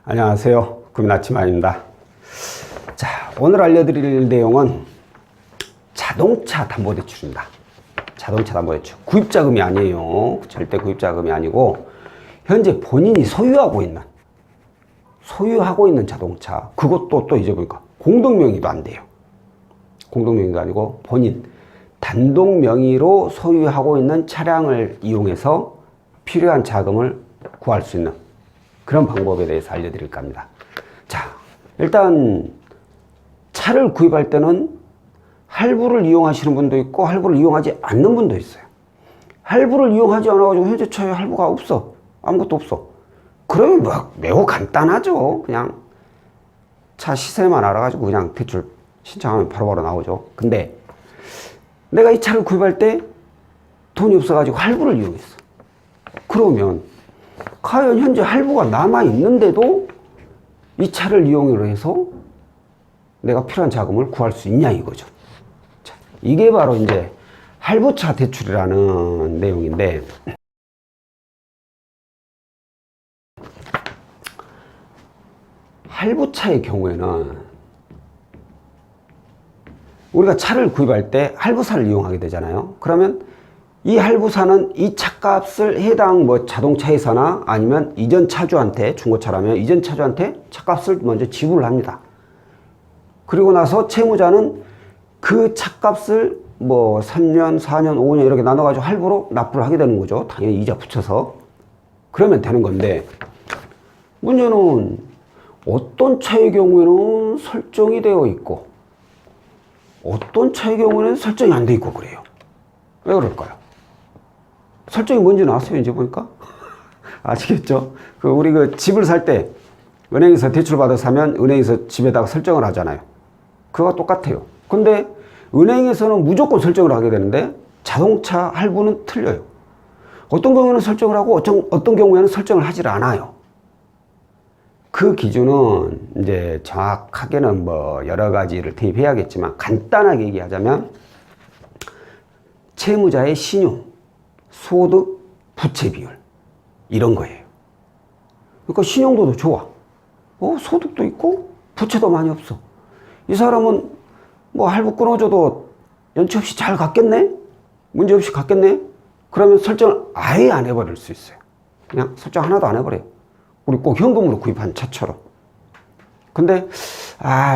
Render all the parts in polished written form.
안녕하세요. 금나치마입니다. 자, 오늘 알려드릴 내용은 자동차 담보대출입니다. 자동차 담보대출. 구입자금이 아니에요. 절대 구입자금이 아니고 현재 본인이 소유하고 있는 자동차. 그것도 또 이제 보니까 공동명의도 안 돼요. 공동명의도 아니고 본인 단독 명의로 소유하고 있는 차량을 이용해서 필요한 자금을 구할 수 있는 그런 방법에 대해서 알려드릴까 합니다. 자, 일단 차를 구입할 때는 할부를 이용하시는 분도 있고 할부를 이용하지 않는 분도 있어요. 할부를 이용하지 않아가지고 현재 차에 할부가 없어. 아무것도 없어. 그러면 뭐 매우 간단하죠. 그냥 차 시세만 알아가지고 그냥 대출 신청하면 바로바로 나오죠. 근데 내가 이 차를 구입할 때 돈이 없어가지고 할부를 이용했어. 그러면 과연 현재 할부가 남아있는데도 이 차를 이용으로 해서 내가 필요한 자금을 구할 수 있냐 이거죠. 자, 이게 바로 이제 할부차 대출이라는 내용인데, 할부차의 경우에는 우리가 차를 구입할 때 할부사를 이용하게 되잖아요. 그러면 이 할부사는 이 차값을 해당 자동차 회사나 아니면 이전 차주한테, 중고차라면 이전 차주한테 차값을 먼저 지불을 합니다. 그리고 나서 채무자는 그 차값을 3년, 4년, 5년 이렇게 나눠가지고 할부로 납부를 하게 되는 거죠. 당연히 이자 붙여서. 그러면 되는 건데, 문제는 어떤 차의 경우에는 설정이 되어 있고 어떤 차의 경우에는 설정이 안 돼 있고 그래요. 왜 그럴까요? 설정이 뭔지는 아세요? 이제 보니까? 아시겠죠? 우리 집을 살 때 은행에서 대출 받아 사면 은행에서 집에다가 설정을 하잖아요. 그거와 똑같아요. 근데 은행에서는 무조건 설정을 하게 되는데 자동차 할부는 틀려요. 어떤 경우에는 설정을 하고 어떤 경우에는 설정을 하질 않아요. 그 기준은 이제 정확하게는 여러 가지를 대입해야겠지만 간단하게 얘기하자면 채무자의 신용, 소득, 부채 비율 이런 거예요. 그러니까 신용도도 좋아. 소득도 있고 부채도 많이 없어. 이 사람은 할부 끊어줘도 연체 없이 잘 갔겠네? 문제 없이 갔겠네? 그러면 설정을 아예 안 해버릴 수 있어요. 그냥 설정 하나도 안 해버려요. 우리 꼭 현금으로 구입한 차처럼. 근데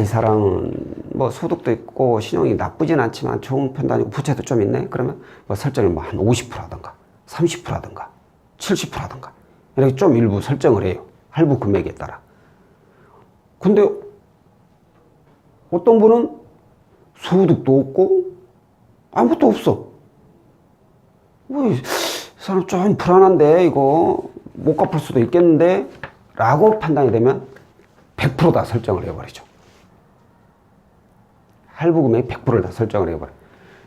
이 사람은 소득도 있고 신용이 나쁘진 않지만 좋은 편도 아니고 부채도 좀 있네. 그러면 설정을 한 50%라든가 30%라든가 70%라든가 이렇게 좀 일부 설정을 해요. 할부 금액에 따라. 근데 어떤 분은 소득도 없고 아무것도 없어. 이 사람 좀 불안한데 이거 못 갚을 수도 있겠는데 라고 판단이 되면 100% 다 설정을 해버리죠. 할부금액 100%를 다 설정을 해버려요.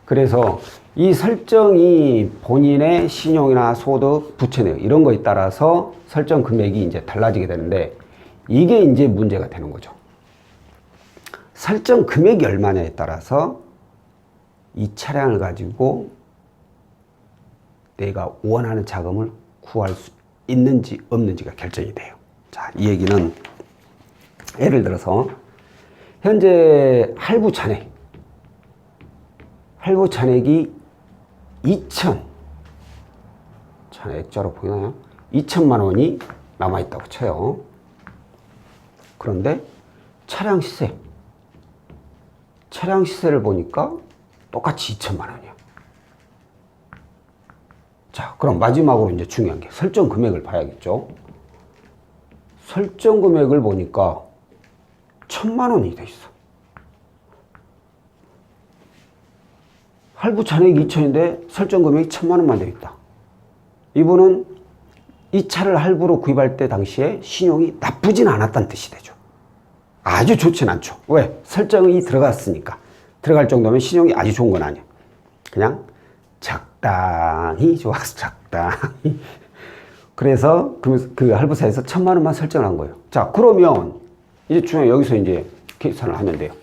그래서 이 설정이 본인의 신용이나 소득, 부채 내역 이런 거에 따라서 설정 금액이 이제 달라지게 되는데 이게 이제 문제가 되는 거죠. 설정 금액이 얼마냐에 따라서 이 차량을 가지고 내가 원하는 자금을 구할 수 있는지 없는지가 결정이 돼요. 자, 이 얘기는 예를 들어서 현재 할부 잔액이 2천 액자로 보이나요? 2천만 원이 남아있다고 쳐요. 그런데 차량 시세를 보니까 똑같이 2천만 원이야. 자, 그럼 마지막으로 이제 중요한 게 설정 금액을 봐야겠죠. 설정 금액을 보니까 1,000만 원이 돼 있어. 할부 잔액이 2천인데 설정 금액이 1,000만 원만 돼 있다. 이분은 이 차를 할부로 구입할 때 당시에 신용이 나쁘진 않았다는 뜻이 되죠. 아주 좋진 않죠. 왜? 설정이 들어갔으니까. 들어갈 정도면 신용이 아주 좋은 건 아니에요. 그냥 적당히 좋아서 적당히. 그래서 그 할부사에서 1,000만 원만 설정을 한 거예요. 자, 그러면 이제 여기서 이제 계산을 하면 돼요.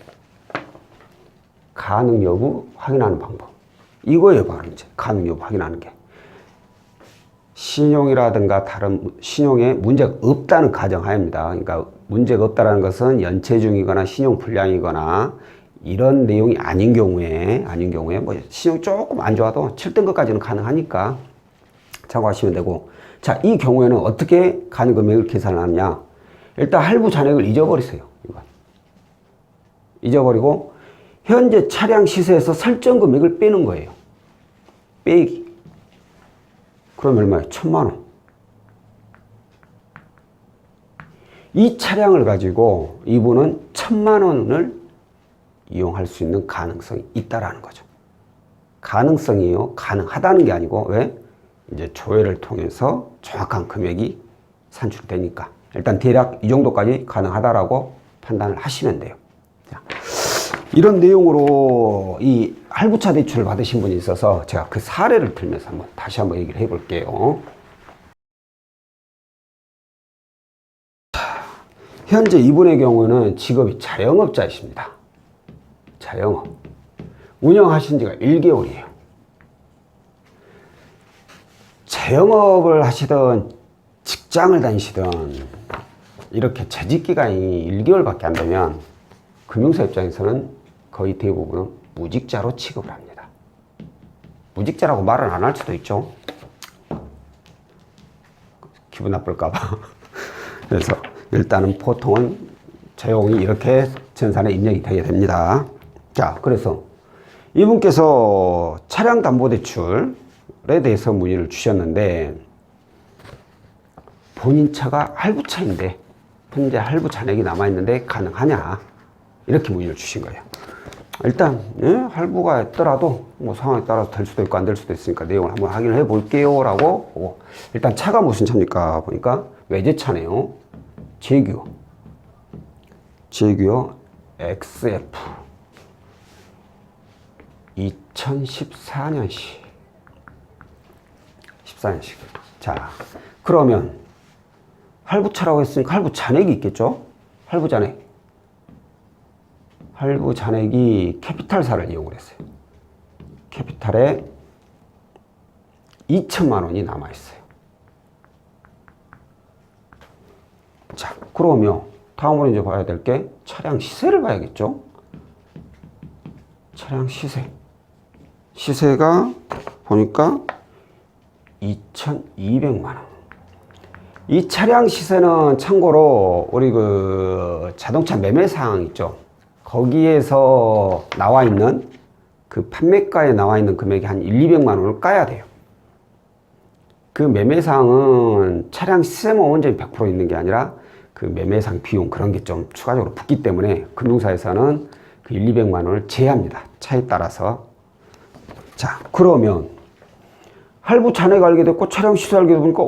가능 여부 확인하는 방법. 이거예요, 바로 이제 가능 여부 확인하는 게. 신용이라든가 다른 신용에 문제가 없다는 가정하에입니다. 그러니까 문제가 없다는 것은 연체 중이거나 신용 불량이거나 이런 내용이 아닌 경우에 뭐 신용 조금 안 좋아도 7등급까지는 가능하니까 참고하시면 되고, 자, 이 경우에는 어떻게 가능 금액을 계산하느냐? 일단 할부 잔액을 잊어버리세요. 이건 잊어버리고 현재 차량 시세에서 설정 금액을 빼는 거예요. 빼기. 그럼 얼마예요? 1,000만 원. 이 차량을 가지고 이분은 1,000만 원을 이용할 수 있는 가능성이 있다라는 거죠. 가능성이요. 가능하다는 게 아니고, 왜? 이제 조회를 통해서 정확한 금액이 산출되니까. 일단 대략 이 정도까지 가능하다라고 판단을 하시면 돼요. 자, 이런 내용으로 이 할부차 대출을 받으신 분이 있어서 제가 그 사례를 들면서 다시 한번 얘기를 해볼게요. 현재 이분의 경우는 직업이 자영업자이십니다. 자영업. 운영하신 지가 1개월이에요. 자영업을 하시던 직장을 다니시던 이렇게 재직기간이 1개월밖에 안 되면 금융사 입장에서는 거의 대부분은 무직자로 취급을 합니다. 무직자라고 말은 안 할 수도 있죠. 기분 나쁠까봐. 그래서 일단은 보통은 채용이 이렇게 전산에 입력이 되게 됩니다. 자, 그래서 이분께서 차량 담보대출에 대해서 문의를 주셨는데, 본인 차가 할부차인데 현재 할부 잔액이 남아있는데 가능하냐, 이렇게 문의를 주신 거예요. 일단 할부가 있더라도 뭐 상황에 따라서 될 수도 있고 안 될 수도 있으니까 내용을 한번 확인을 해 볼게요 라고 보고, 일단 차가 무슨 차입니까 보니까 외제차네요. 제규어 XF 2014년식. 자, 그러면 할부차라고 했으니까 할부 잔액이 있겠죠? 할부 잔액이 캐피탈사를 이용을 했어요. 캐피탈에 2천만 원이 남아있어요. 자, 그러면 다음으로 이제 봐야 될 게 차량 시세를 봐야겠죠? 차량 시세가 보니까 2,200만 원. 이 차량 시세는 참고로 우리 그 자동차 매매 사항 있죠? 거기에서 나와 있는 그 판매가에 나와 있는 금액이 한 200만 원을 까야 돼요. 그 매매 사항은 차량 시세만 원점이 100% 있는 게 아니라 그 매매상 비용 그런 게 좀 추가적으로 붙기 때문에 금융사에서는 그 200만 원을 제외합니다. 차에 따라서. 자, 그러면 할부 잔액 알게 됐고 차량 시세 알게 되니까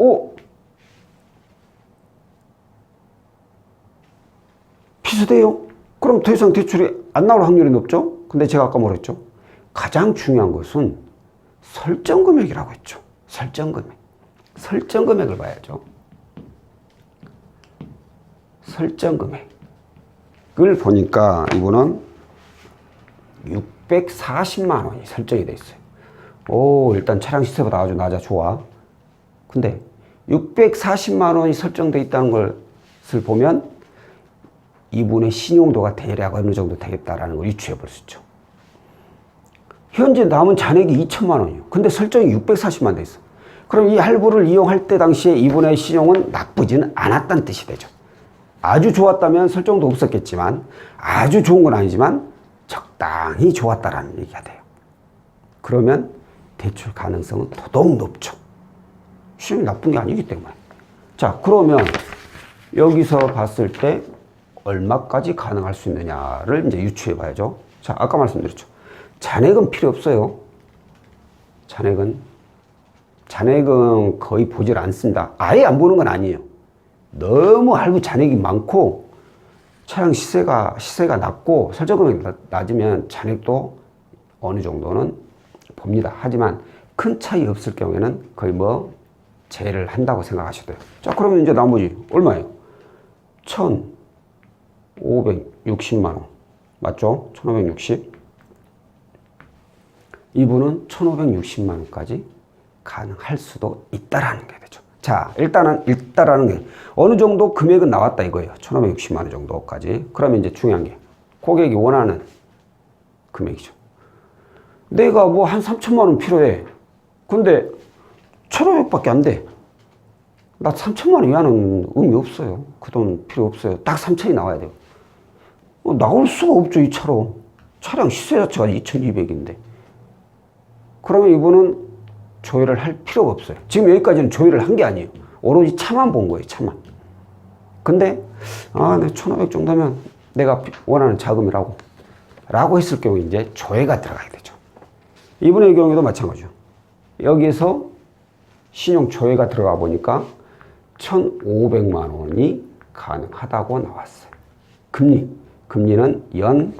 비슷해요. 그럼 더 이상 대출이 안 나올 확률이 높죠? 근데 제가 아까 뭐라 했죠? 가장 중요한 것은 설정 금액이라고 했죠. 설정 금액을 봐야죠. 설정 금액을 보니까 이분은 640만 원이 설정이 돼 있어요. 일단 차량 시세보다 아주 낮아. 좋아. 근데 640만 원이 설정돼 있다는 것을 보면 이분의 신용도가 대략 어느 정도 되겠다라는 걸 유추해 볼 수 있죠. 현재 남은 잔액이 2천만 원이에요. 근데 설정이 640만 돼 있어. 그럼 이 할부를 이용할 때 당시에 이분의 신용은 나쁘지는 않았다는 뜻이 되죠. 아주 좋았다면 설정도 없었겠지만, 아주 좋은 건 아니지만 적당히 좋았다라는 얘기가 돼요. 그러면 대출 가능성은 더더욱 높죠. 신용이 나쁜 게 아니기 때문에. 자, 그러면 여기서 봤을 때 얼마까지 가능할 수 있느냐를 이제 유추해 봐야죠. 자, 아까 말씀드렸죠. 잔액은 필요 없어요. 잔액은 거의 보질 않습니다. 아예 안 보는 건 아니에요. 너무 할부 잔액이 많고 차량 시세가 낮고 설정 금액이 낮으면 잔액도 어느 정도는 봅니다. 하지만 큰 차이 없을 경우에는 거의 뭐 제외를 한다고 생각하셔도 돼요. 자, 그러면 이제 나머지 얼마예요? 1,560만 원. 맞죠? 1,560. 이분은 1,560만 원까지 가능할 수도 있다라는 게 되죠. 자, 일단은 있다라는 게 어느 정도 금액은 나왔다 이거예요. 1,560만 원 정도까지. 그러면 이제 중요한 게 고객이 원하는 금액이죠. 내가 뭐 한 3천만 원 필요해. 근데 1,500밖에 안 돼. 나 3천만 원 이하는 의미 없어요. 그 돈 필요 없어요. 딱 3천이 나와야 돼요. 나올 수가 없죠, 이 차로. 차량 시세 자체가 2,200인데. 그러면 이분은 조회를 할 필요가 없어요. 지금 여기까지는 조회를 한 게 아니에요. 오로지 차만 본 거예요, 차만. 근데, 내 1,500 정도면 내가 원하는 자금이라고. 라고 했을 경우 이제 조회가 들어가게 되죠. 이분의 경우에도 마찬가지죠. 여기에서 신용 조회가 들어가 보니까 1,500만 원이 가능하다고 나왔어요. 금리는 연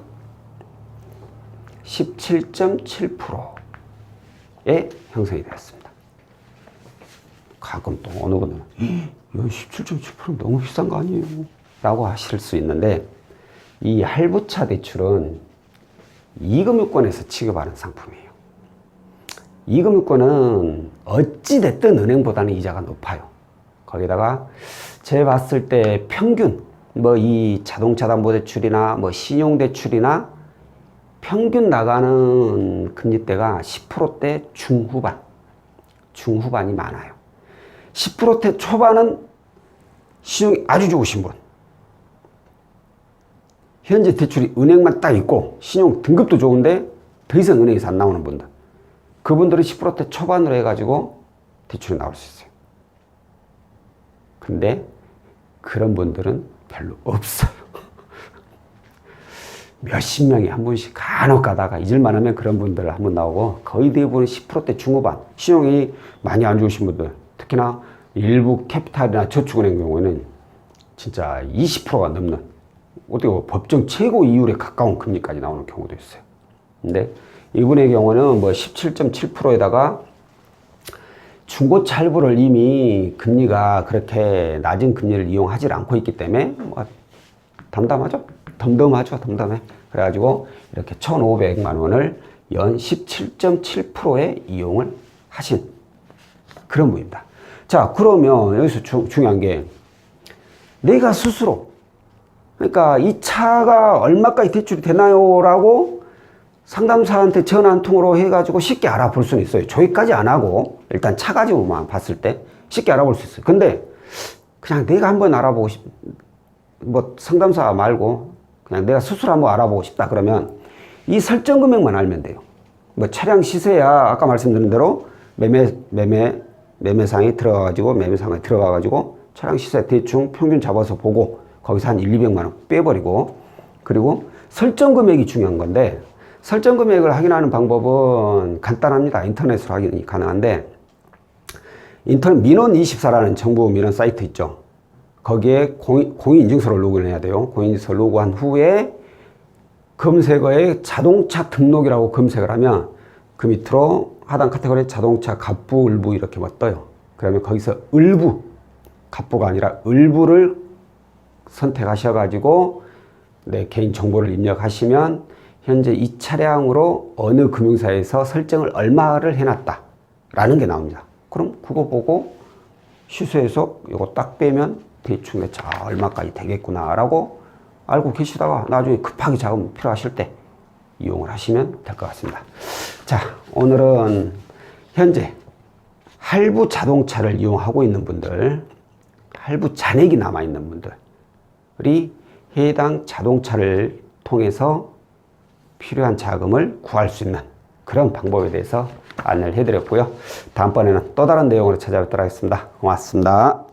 17.7%에 형성이 되었습니다. 가끔 또 어느 분은 연 17.7% 너무 비싼 거 아니에요? 라고 하실 수 있는데 이 할부차 대출은 이금융권에서 취급하는 상품이에요. 이금융권은 어찌됐든 은행보다는 이자가 높아요. 거기다가 제가 봤을 때 평균 이 자동차담보대출이나 신용대출이나 평균 나가는 금리대가 10%대 중후반이 많아요. 10%대 초반은 신용이 아주 좋으신 분, 현재 대출이 은행만 딱 있고 신용 등급도 좋은데 더 이상 은행에서 안 나오는 분들, 그분들은 10%대 초반으로 해가지고 대출이 나올 수 있어요. 근데 그런 분들은 별로 없어요. 몇십 명이 한 분씩 간혹 가다가 잊을만 하면 그런 분들 한 분 나오고, 거의 대부분 10%대 중후반, 신용이 많이 안 좋으신 분들, 특히나 일부 캐피탈이나 저축은행 경우에는 진짜 20%가 넘는, 어떻게 보면 법정 최고 이율에 가까운 금리까지 나오는 경우도 있어요. 근데 이분의 경우는 17.7%에다가 중고차 할부를 이미 금리가 그렇게 낮은 금리를 이용하지 않고 있기 때문에 덤덤해. 그래가지고 이렇게 1,500만 원을 연 17.7%에 이용을 하신 그런 분입니다. 자, 그러면 여기서 중요한 게 내가 스스로, 그러니까 이 차가 얼마까지 대출이 되나요? 라고 상담사한테 전화 한 통으로 해가지고 쉽게 알아볼 수는 있어요. 조회까지 안 하고 일단 차 가지고만 봤을 때 쉽게 알아볼 수 있어요. 근데 그냥 내가 한번 알아보고 상담사 말고 그냥 내가 스스로 한번 알아보고 싶다 그러면 이 설정 금액만 알면 돼요. 차량 시세야 아까 말씀드린 대로 매매상에 들어가가지고 차량 시세 대충 평균 잡아서 보고 거기서 한 200만 원 빼버리고, 그리고 설정 금액이 중요한 건데 설정 금액을 확인하는 방법은 간단합니다. 인터넷으로 확인이 가능한데, 인터넷 민원24라는 정부 민원 사이트 있죠. 거기에 공인인증서를 로그인해야 돼요. 공인인증서 로그한 후에 검색어에 자동차 등록이라고 검색을 하면 그 밑으로 하단 카테고리에 자동차 갑부, 을부 이렇게 떠요. 그러면 거기서 을부, 갑부가 아니라 을부를 선택하셔가지고 내 개인 정보를 입력하시면 현재 이 차량으로 어느 금융사에서 설정을 얼마를 해놨다 라는 게 나옵니다. 그럼 그거 보고 시세에서 이거 딱 빼면 대충 내 차 얼마까지 되겠구나 라고 알고 계시다가 나중에 급하게 자금 필요하실 때 이용을 하시면 될 것 같습니다. 자, 오늘은 현재 할부 자동차를 이용하고 있는 분들, 할부 잔액이 남아있는 분들이 해당 자동차를 통해서 필요한 자금을 구할 수 있는 그런 방법에 대해서 안내를 해드렸고요. 다음번에는 또 다른 내용으로 찾아뵙도록 하겠습니다. 고맙습니다.